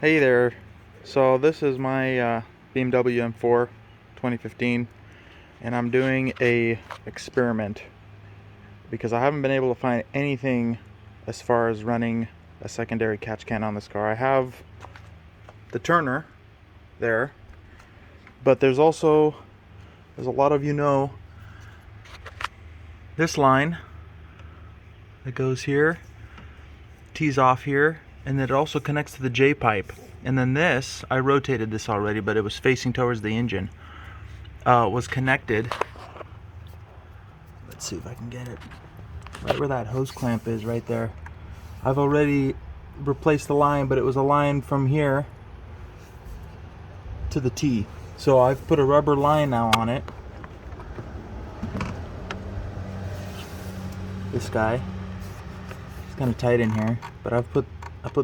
Hey there. So this is my BMW M4 2015, and I'm doing a experiment because I haven't been able to find anything as far as running a secondary catch can on this car. I have the turner there, but there's also, as a lot of you know, this line that goes here, tees off here, and it also connects to the J pipe. And then this, I rotated this already, but it was facing towards the engine. Was connected. Let's see if I can get it. Right where that hose clamp is, right there. I've already replaced the line, but it was a line from here to the T. So I've put a rubber line now on it. This guy. It's kind of tight in here, but I put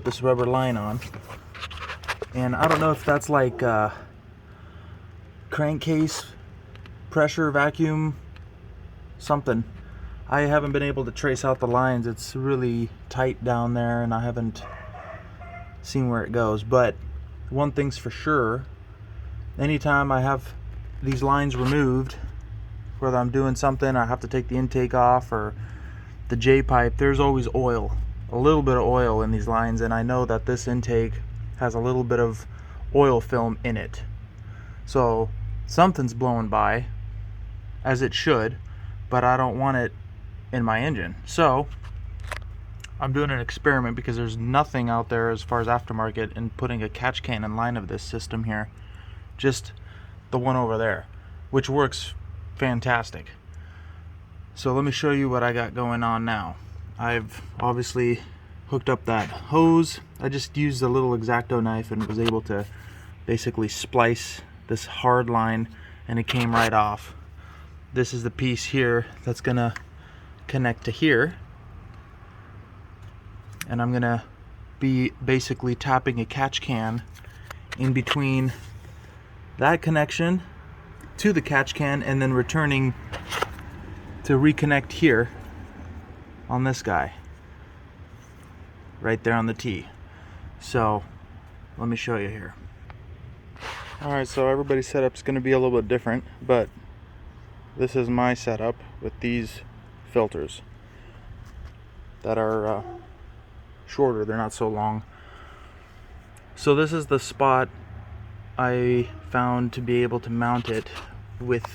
this rubber line on. And I don't know if that's like crankcase pressure, vacuum, something. I haven't been able to trace out the lines. It's really tight down there, and I haven't seen where it goes. But one thing's for sure, anytime I have these lines removed, whether I'm doing something, I have to take the intake off, or the J pipe, there's always oil, a little bit of oil in these lines, and I know that this intake has a little bit of oil film in it. So something's blowing by, as it should, but I don't want it in my engine. So I'm doing an experiment because there's nothing out there as far as aftermarket in putting a catch can in line of this system here. Just the one over there, which works fantastic. So let me show you what I got going on now. I've obviously hooked up that hose. I just used a little X-Acto knife and was able to basically splice this hard line, and it came right off. This is the piece here that's gonna connect to here, and I'm gonna be basically tapping a catch can in between that connection to the catch can, and then returning to reconnect here on this guy right there on the T. So let me show you here. Alright, so everybody's setup's going to be a little bit different, but this is my setup with these filters that are shorter, they're not so long. So this is the spot I found to be able to mount it with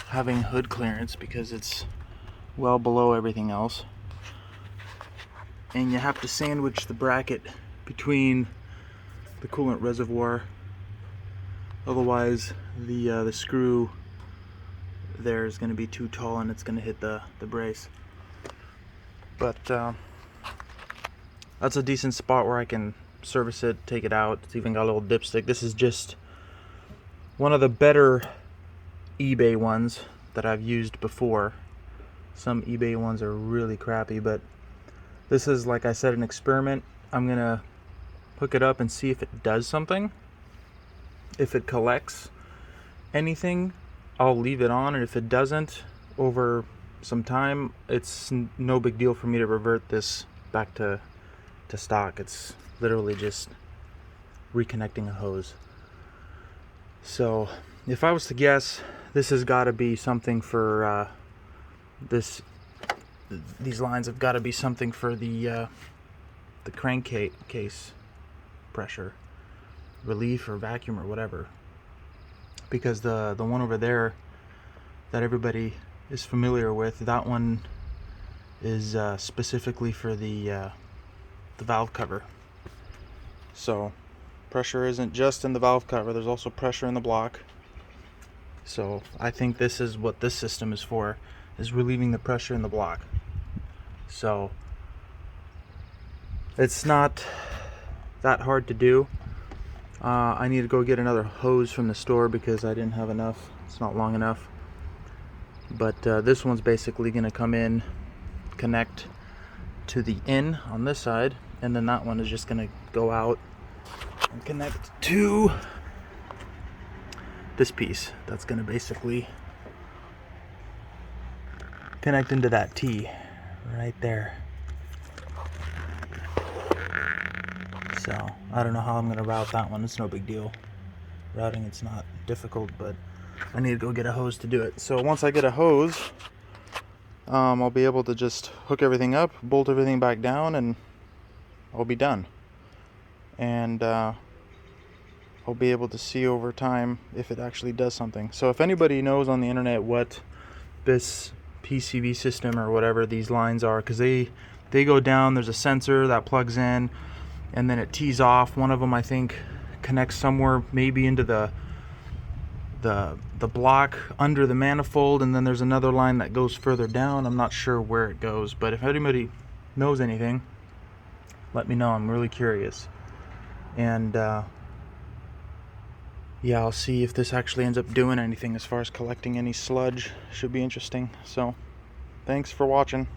having hood clearance, because it's well below everything else, and you have to sandwich the bracket between the coolant reservoir, otherwise the screw there is going to be too tall and it's going to hit the brace. But that's a decent spot where I can service it, take it out. It's even got a little dipstick. This is just one of the better eBay ones that I've used before. Some eBay ones are really crappy, but this is, like I said, an experiment. I'm gonna hook it up and see if it does something. If it collects anything, I'll leave it on, and if it doesn't, over some time, it's no big deal for me to revert this back to stock. It's literally just reconnecting a hose. So if I was to guess, this has got to be something for these lines have got to be something for the crankcase pressure relief or vacuum or whatever, because the one over there that everybody is familiar with, that one is specifically for the valve cover. So pressure isn't just in the valve cover, there's also pressure in the block. So I think this is what this system is for, is relieving the pressure in the block. So it's not that hard to do. I need to go get another hose from the store because I didn't have enough. It's not long enough. But this one's basically going to come in, connect to the in on this side, and then that one is just going to go out and connect to this piece. That's going to basically connect into that T right there. So I don't know how I'm going to route that one. It's no big deal. Routing, it's not difficult, but I need to go get a hose to do it. So once I get a hose, I'll be able to just hook everything up, bolt everything back down, and I'll be done. And I'll be able to see over time if it actually does something. So if anybody knows on the internet what this PCV system or whatever these lines are, because they go down, there's a sensor that plugs in, and then it tees off. One of them, I think, connects somewhere maybe into the block under the manifold, and then there's another line that goes further down. I'm not sure where it goes, but if anybody knows anything, let me know. I'm really curious. And yeah, I'll see if this actually ends up doing anything as far as collecting any sludge. Should be interesting. So thanks for watching.